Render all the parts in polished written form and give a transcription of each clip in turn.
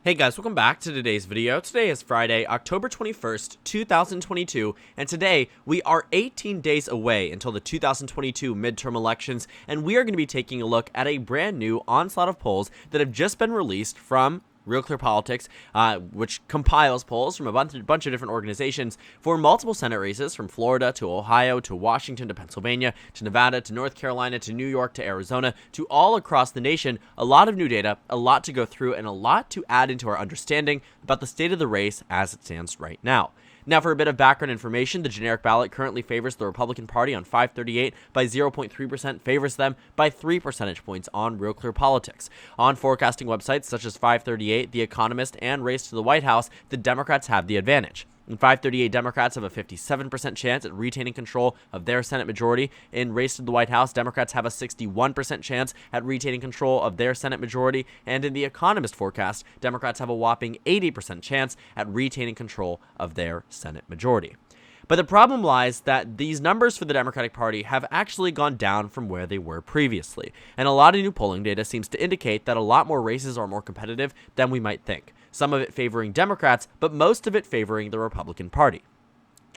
Hey guys, welcome back to today's video. Today is Friday, October 21st, 2022, and today we are 18 days away until the 2022 midterm elections, and we are going to be taking a look at a brand new onslaught of polls that have just been released from Real Clear Politics, which compiles polls from a bunch of different organizations for multiple Senate races from Florida to Ohio to Washington to Pennsylvania to Nevada to North Carolina to New York to Arizona to all across the nation. A lot of new data, a lot to go through, and a lot to add into our understanding about the state of the race as it stands right now. Now, for a bit of background information, the generic ballot currently favors the Republican Party on FiveThirtyEight by 0.3%, favors them by 3 percentage points on Real Clear Politics. On forecasting websites such as FiveThirtyEight, The Economist, and Race to the White House, the Democrats have the advantage. In FiveThirtyEight, Democrats have a 57% chance at retaining control of their Senate majority. In Race to the White House, Democrats have a 61% chance at retaining control of their Senate majority. And in The Economist forecast, Democrats have a whopping 80% chance at retaining control of their Senate majority. But the problem lies that these numbers for the Democratic Party have actually gone down from where they were previously. And a lot of new polling data seems to indicate that a lot more races are more competitive than we might think. Some of it favoring Democrats, but most of it favoring the Republican Party.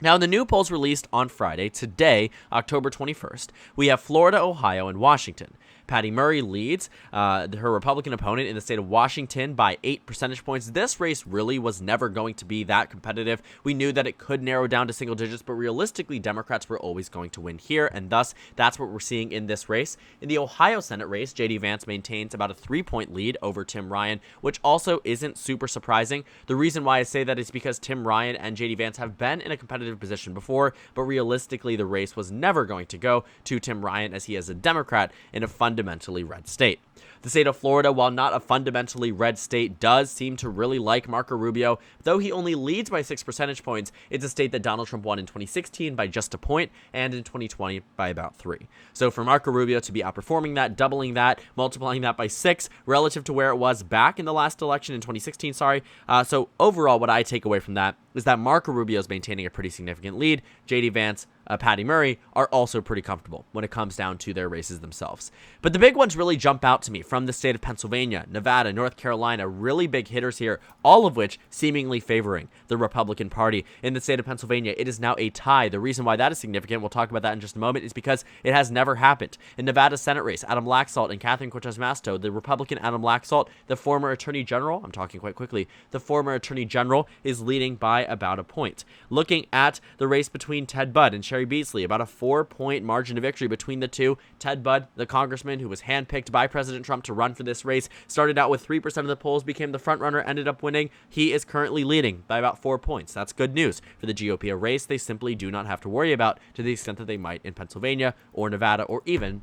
Now, in the new polls released on Friday, today, October 21st, we have Florida, Ohio, and Washington. Patty Murray leads her Republican opponent in the state of Washington by 8 percentage points. This race really was never going to be that competitive. We knew that it could narrow down to single digits, but realistically, Democrats were always going to win here, and thus, that's what we're seeing in this race. In the Ohio Senate race, J.D. Vance maintains about a 3-point lead over Tim Ryan, which also isn't super surprising. The reason why I say that is because Tim Ryan and J.D. Vance have been in a competitive position before, but realistically, the race was never going to go to Tim Ryan, as he is a Democrat in a fundamentally red state. The state of Florida, while not a fundamentally red state, does seem to really like Marco Rubio. Though he only leads by 6 percentage points, it's a state that Donald Trump won in 2016 by just a point and in 2020 by about 3. So for Marco Rubio to be outperforming that, doubling that, multiplying that by 6 relative to where it was back in the last election in 2016, so overall what I take away from that is that Marco Rubio is maintaining a pretty significant lead. J.D. Vance, Patty Murray are also pretty comfortable when it comes down to their races themselves. But the big ones really jump out to me from the state of Pennsylvania, Nevada, North Carolina, really big hitters here, all of which seemingly favoring the Republican Party. In the state of Pennsylvania, it is now a tie. The reason why that is significant, we'll talk about that in just a moment, is because it has never happened. In Nevada's Senate race, Adam Laxalt and Catherine Cortez Masto, the Republican Adam Laxalt, the former Attorney General, I'm talking quite quickly, the former Attorney General is leading by about a point. Looking at the race between Ted Budd and Sherry Beasley, about a 4-point margin of victory between the two. Ted Budd, the congressman who was handpicked by President Trump to run for this race, started out with 3% of the polls, became the front runner, ended up winning. He is currently leading by about 4 points. That's good news for the GOP, a race they simply do not have to worry about to the extent that they might in Pennsylvania or Nevada or even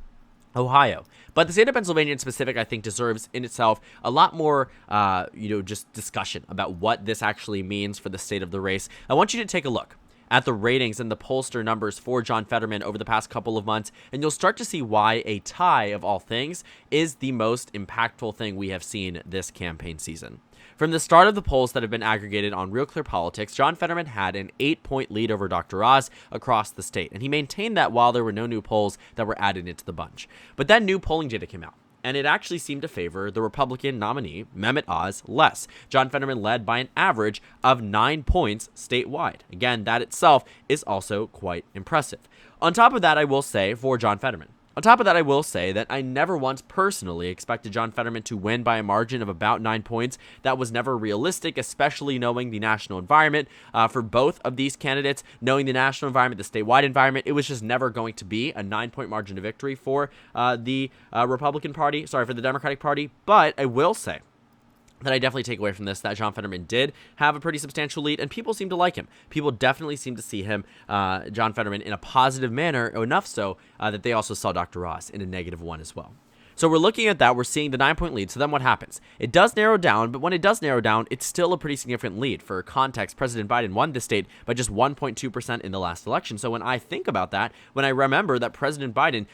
Ohio. But the state of Pennsylvania in specific, I think, deserves in itself a lot more, just discussion about what this actually means for the state of the race. I want you to take a look at the ratings and the pollster numbers for John Fetterman over the past couple of months, and you'll start to see why a tie, of all things, is the most impactful thing we have seen this campaign season. From the start of the polls that have been aggregated on Real Clear Politics, John Fetterman had an 8-point lead over Dr. Oz across the state, and he maintained that while there were no new polls that were added into the bunch. But then new polling data came out, and it actually seemed to favor the Republican nominee, Mehmet Oz, less. John Fetterman led by an average of 9 points statewide. Again, that itself is also quite impressive. On top of that, I will say, for John Fetterman, that I never once personally expected John Fetterman to win by a margin of about 9 points. That was never realistic, especially knowing the national environment for both of these candidates. Knowing the national environment, the statewide environment, it was just never going to be a 9-point margin of victory for the Democratic Party. But I will say that I definitely take away from this that John Fetterman did have a pretty substantial lead, and people seem to like him. People definitely seem to see him, John Fetterman, in a positive manner, enough so that they also saw Dr. Oz in a -1 as well. So we're looking at that. We're seeing the 9-point lead. So then what happens? It does narrow down, but when it does narrow down, it's still a pretty significant lead. For context, President Biden won this state by just 1.2% in the last election. So when I think about that, when I remember that President Biden,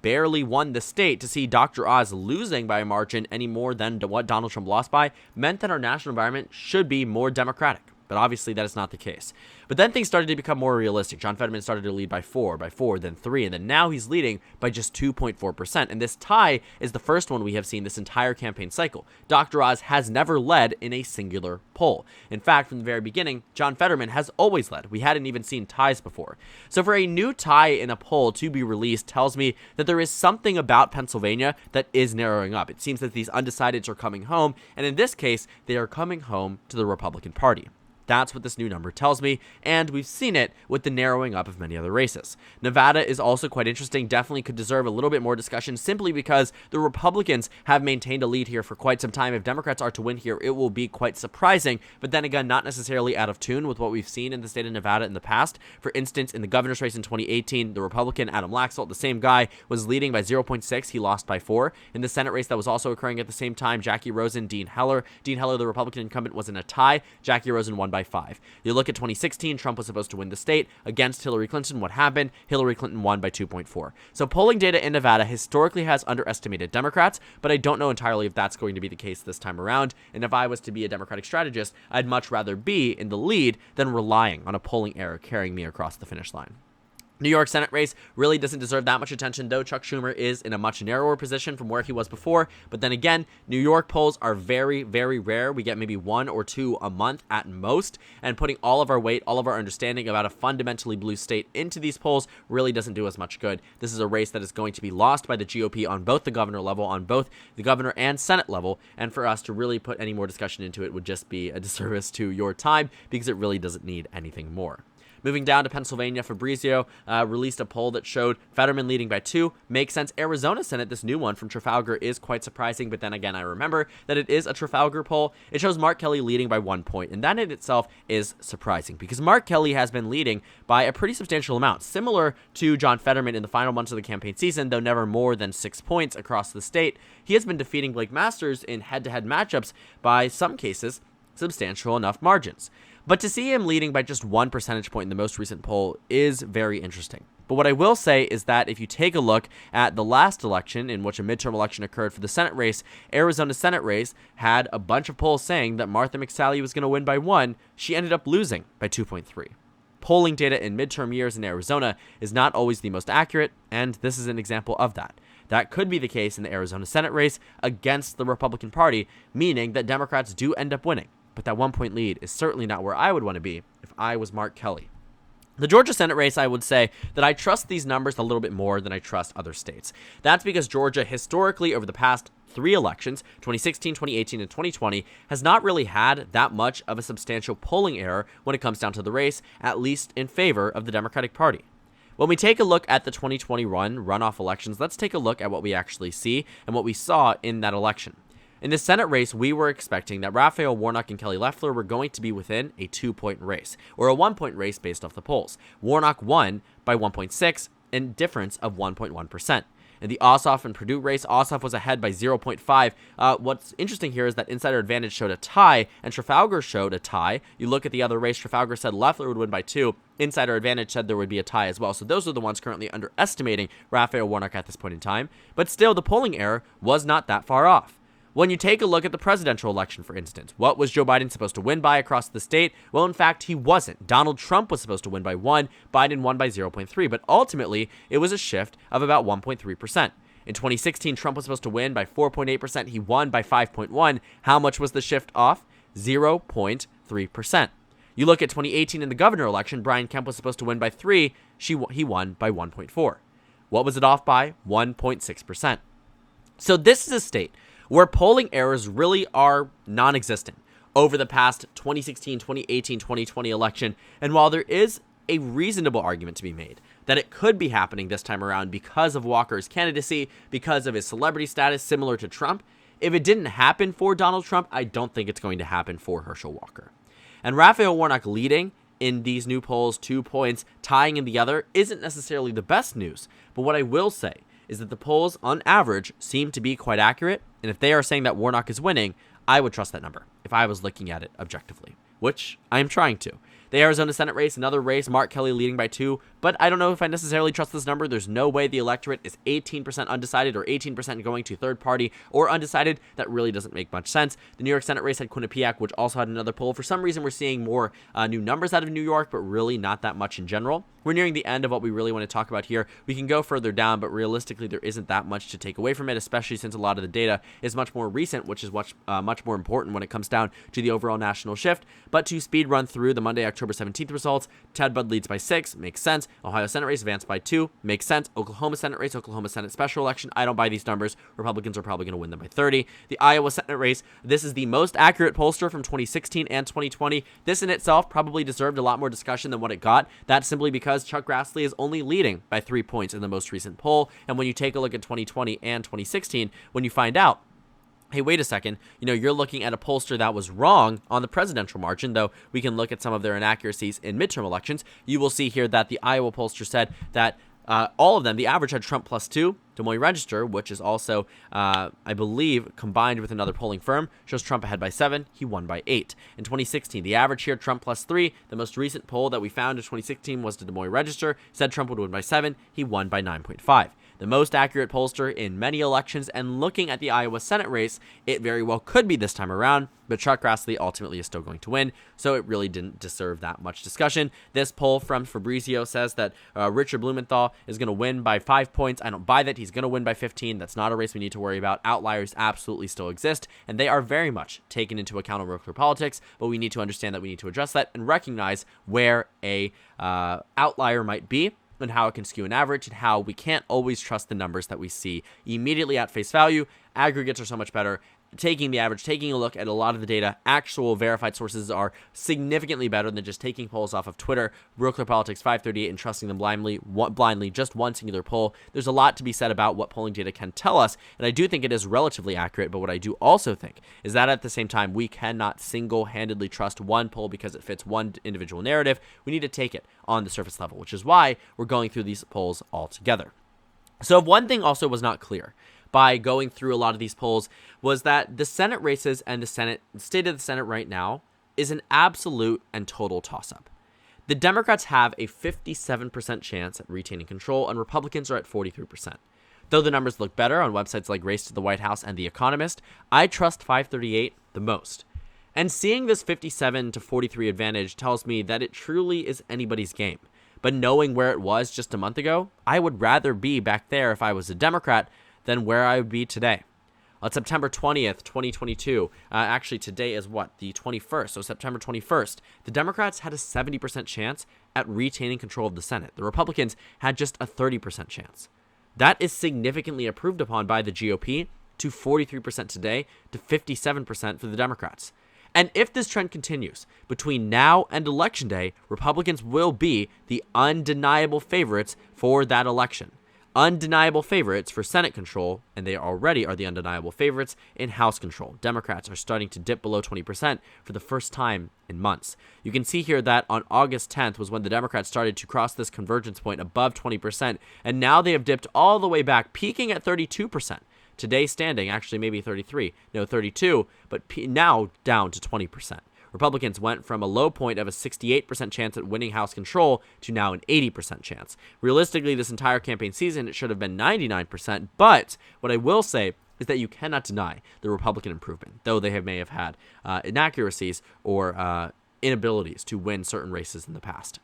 barely won the state, to see Dr. Oz losing by a margin any more than what Donald Trump lost by meant that our national environment should be more democratic. But obviously that is not the case. But then things started to become more realistic. John Fetterman started to lead by 4, then 3, and then now he's leading by just 2.4%. And this tie is the first one we have seen this entire campaign cycle. Dr. Oz has never led in a singular poll. In fact, from the very beginning, John Fetterman has always led. We hadn't even seen ties before. So for a new tie in a poll to be released tells me that there is something about Pennsylvania that is narrowing up. It seems that these undecideds are coming home, and in this case, they are coming home to the Republican Party. That's what this new number tells me, and we've seen it with the narrowing up of many other races. Nevada is also quite interesting, definitely could deserve a little bit more discussion simply because the Republicans have maintained a lead here for quite some time. If Democrats are to win here, it will be quite surprising, but then again, not necessarily out of tune with what we've seen in the state of Nevada in the past. For instance, in the governor's race in 2018, the Republican Adam Laxalt, the same guy, was leading by 0.6, he lost by 4. In the Senate race that was also occurring at the same time, Jackie Rosen, Dean Heller, the Republican incumbent, was in a tie. Jackie Rosen won by 5. You look at 2016, Trump was supposed to win the state against Hillary Clinton. What happened? Hillary Clinton won by 2.4. So polling data in Nevada historically has underestimated Democrats, but I don't know entirely if that's going to be the case this time around. And if I was to be a Democratic strategist, I'd much rather be in the lead than relying on a polling error carrying me across the finish line. New York Senate race really doesn't deserve that much attention, though Chuck Schumer is in a much narrower position from where he was before. But then again, New York polls are very, very rare. We get maybe 1 or 2 a month at most, and putting all of our weight, all of our understanding about a fundamentally blue state into these polls really doesn't do us much good. This is a race that is going to be lost by the GOP on both the governor level, on both the governor and Senate level, and for us to really put any more discussion into it would just be a disservice to your time because it really doesn't need anything more. Moving down to Pennsylvania, Fabrizio released a poll that showed Fetterman leading by 2. Makes sense. Arizona Senate, this new one from Trafalgar, is quite surprising, but then again, I remember that it is a Trafalgar poll. It shows Mark Kelly leading by 1 point, and that in itself is surprising because Mark Kelly has been leading by a pretty substantial amount, similar to John Fetterman in the final months of the campaign season, though never more than 6 points across the state. He has been defeating Blake Masters in head-to-head matchups by some cases substantial enough margins. But to see him leading by just 1 percentage point in the most recent poll is very interesting. But what I will say is that if you take a look at the last election in which a midterm election occurred for the Senate race, Arizona Senate race had a bunch of polls saying that Martha McSally was going to win by 1. She ended up losing by 2.3. Polling data in midterm years in Arizona is not always the most accurate, and this is an example of that. That could be the case in the Arizona Senate race against the Republican Party, meaning that Democrats do end up winning. But that 1 point lead is certainly not where I would want to be if I was Mark Kelly. The Georgia Senate race, I would say that I trust these numbers a little bit more than I trust other states. That's because Georgia historically over the past 3 elections, 2016, 2018, and 2020, has not really had that much of a substantial polling error when it comes down to the race, at least in favor of the Democratic Party. When we take a look at the 2021 runoff elections, let's take a look at what we actually see and what we saw in that election. In the Senate race, we were expecting that Raphael Warnock and Kelly Loeffler were going to be within a 2-point race, or a 1-point race based off the polls. Warnock won by 1.6, and difference of 1.1%. In the Ossoff and Perdue race, Ossoff was ahead by 0.5. What's interesting here is that Insider Advantage showed a tie, and Trafalgar showed a tie. You look at the other race, Trafalgar said Loeffler would win by 2. Insider Advantage said there would be a tie as well. So those are the ones currently underestimating Raphael Warnock at this point in time. But still, the polling error was not that far off. When you take a look at the presidential election, for instance, what was Joe Biden supposed to win by across the state? Well, in fact, he wasn't. Donald Trump was supposed to win by 1, Biden won by 0.3, but ultimately, it was a shift of about 1.3%. In 2016, Trump was supposed to win by 4.8%, he won by 5.1. How much was the shift off? 0.3%. You look at 2018 in the governor election, Brian Kemp was supposed to win by 3, he won by 1.4. What was it off by? 1.6%. So this is a state where polling errors really are non-existent over the past 2016, 2018, 2020 election. And while there is a reasonable argument to be made that it could be happening this time around because of Walker's candidacy, because of his celebrity status similar to Trump, if it didn't happen for Donald Trump, I don't think it's going to happen for Herschel Walker. And Raphael Warnock leading in these new polls 2 points, tying in the other, isn't necessarily the best news. But what I will say is that the polls, on average, seem to be quite accurate, and if they are saying that Warnock is winning, I would trust that number if I was looking at it objectively, which I am trying to. The Arizona Senate race, another race, Mark Kelly leading by 2, but I don't know if I necessarily trust this number. There's no way the electorate is 18% undecided or 18% going to third party or undecided. That really doesn't make much sense. The New York Senate race had Quinnipiac, which also had another poll. For some reason, we're seeing more new numbers out of New York, but really not that much in general. We're nearing the end of what we really want to talk about here. We can go further down, but realistically, there isn't that much to take away from it, especially since a lot of the data is much more recent, which is much more important when it comes down to the overall national shift. But to speed run through the Monday, October 17th results, Ted Budd leads by 6, makes sense. Ohio Senate race, Vance by 2, makes sense. Oklahoma Senate race, Oklahoma Senate special election, I don't buy these numbers. Republicans are probably going to win them by 30. The Iowa Senate race, this is the most accurate pollster from 2016 and 2020. This in itself probably deserved a lot more discussion than what it got. That's simply because Chuck Grassley is only leading by 3 points in the most recent poll. And when you take a look at 2020 and 2016, when you find out, hey, wait a second, you're looking at a pollster that was wrong on the presidential margin, though we can look at some of their inaccuracies in midterm elections. You will see here that the Iowa pollster said that all of them, the average had Trump +2. Des Moines Register, which is also, I believe, combined with another polling firm, shows Trump ahead by 7. He won by 8. In 2016, the average here, Trump +3. The most recent poll that we found in 2016 was the Des Moines Register, said Trump would win by 7. He won by 9.5. The most accurate pollster in many elections, and looking at the Iowa Senate race, it very well could be this time around, but Chuck Grassley ultimately is still going to win, so it really didn't deserve that much discussion. This poll from Fabrizio says that Richard Blumenthal is going to win by 5 points. I don't buy that. He's going to win by 15. That's not a race we need to worry about. Outliers absolutely still exist, and they are very much taken into account in regular politics, but we need to understand that we need to address that and recognize where a outlier might be, and how it can skew an average, and how we can't always trust the numbers that we see immediately at face value. Aggregates are so much better. Taking the average, taking a look at a lot of the data, actual verified sources are significantly better than just taking polls off of Twitter, Real Clear Politics, 538, and trusting them blindly, just one singular poll. There's a lot to be said about what polling data can tell us, and I do think it is relatively accurate, but what I do also think is that at the same time, we cannot single-handedly trust one poll because it fits one individual narrative. We need to take it on the surface level, which is why we're going through these polls all together. So one thing also was not clear by going through a lot of these polls was that the Senate races and the state of the Senate right now is an absolute and total toss-up. The Democrats have a 57% chance at retaining control, and Republicans are at 43%. Though the numbers look better on websites like Race to the White House and The Economist, I trust 538 the most. And seeing this 57 to 43 advantage tells me that it truly is anybody's game. But knowing where it was just a month ago, I would rather be back there if I was a Democrat than where I would be today. On September 20th, 2022, actually today is what, the 21st, so September 21st, the Democrats had a 70% chance at retaining control of the Senate. The Republicans had just a 30% chance. That is significantly improved upon by the GOP to 43% today to 57% for the Democrats. And if this trend continues, between now and Election Day, Republicans will be the undeniable favorites for that election. Undeniable favorites for Senate control, and they already are the undeniable favorites in House control. Democrats are starting to dip below 20% for the first time in months. You can see here that on August 10th was when the Democrats started to cross this convergence point above 20%, and now they have dipped all the way back, peaking at 32%. Today standing, actually maybe 32, but now down to 20%. Republicans went from a low point of a 68% chance at winning House control to now an 80% chance. Realistically, this entire campaign season, it should have been 99%, but what I will say is that you cannot deny the Republican improvement, though they may have had inaccuracies or inabilities to win certain races in the past.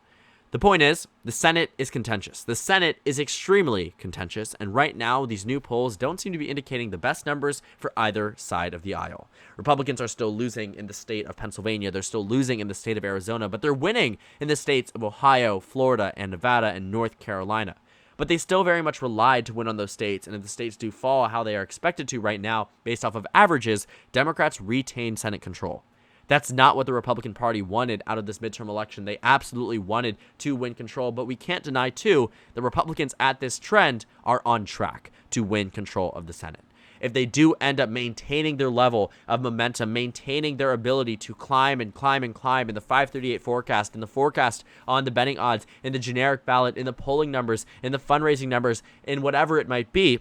The point is, the Senate is contentious. The Senate is extremely contentious, and right now, these new polls don't seem to be indicating the best numbers for either side of the aisle. Republicans are still losing in the state of Pennsylvania. They're still losing in the state of Arizona, but they're winning in the states of Ohio, Florida, and Nevada, and North Carolina. But they still very much relied to win on those states, and if the states do fall how they are expected to right now, based off of averages, Democrats retain Senate control. That's not what the Republican Party wanted out of this midterm election. They absolutely wanted to win control, but we can't deny, too, the Republicans at this trend are on track to win control of the Senate. If they do end up maintaining their level of momentum, maintaining their ability to climb and climb and climb in the 538 forecast, in the forecast on the betting odds, in the generic ballot, in the polling numbers, in the fundraising numbers, in whatever it might be,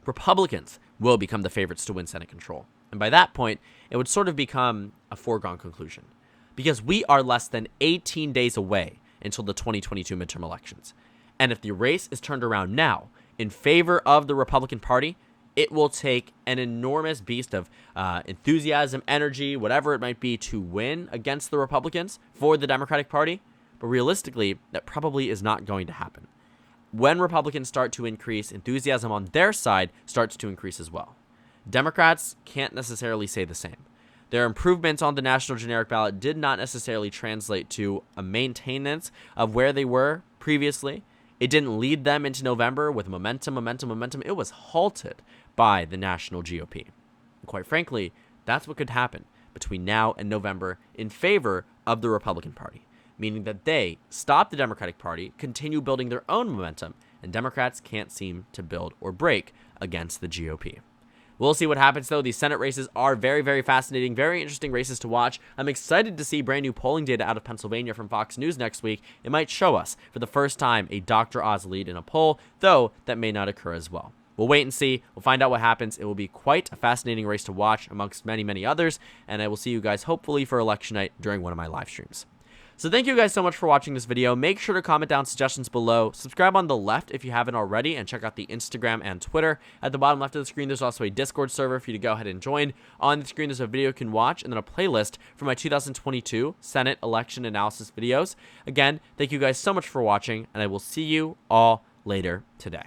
Republicans will become the favorites to win Senate control. And by that point, it would sort of become a foregone conclusion. because we are less than 18 days away until the 2022 midterm elections. And if the race is turned around now in favor of the Republican Party, it will take an enormous beast of enthusiasm, energy, whatever it might be, to win against the Republicans for the Democratic Party. But realistically, that probably is not going to happen. When Republicans start to increase, enthusiasm on their side starts to increase as well. Democrats can't necessarily say the same. Their improvements on the national generic ballot did not necessarily translate to a maintenance of where they were previously. It didn't lead them into November with momentum. It was halted by the national GOP. And quite frankly, that's what could happen between now and November in favor of the Republican Party, meaning that they stop the Democratic Party, continue building their own momentum, and Democrats can't seem to build or break against the GOP. We'll see what happens, though. These Senate races are very, very fascinating, very interesting races to watch. I'm excited to see brand new polling data out of Pennsylvania from Fox News next week. It might show us, for the first time, a Dr. Oz lead in a poll, though that may not occur as well. We'll wait and see. We'll find out what happens. It will be quite a fascinating race to watch amongst many, many others, and I will see you guys hopefully for election night during one of my live streams. So thank you guys so much for watching this video. Make sure to comment down suggestions below. Subscribe on the left if you haven't already, and check out the Instagram and Twitter. At the bottom left of the screen, there's also a Discord server for you to go ahead and join. On the screen, there's a video you can watch, and then a playlist for my 2022 Senate election analysis videos. Again, thank you guys so much for watching, and I will see you all later today.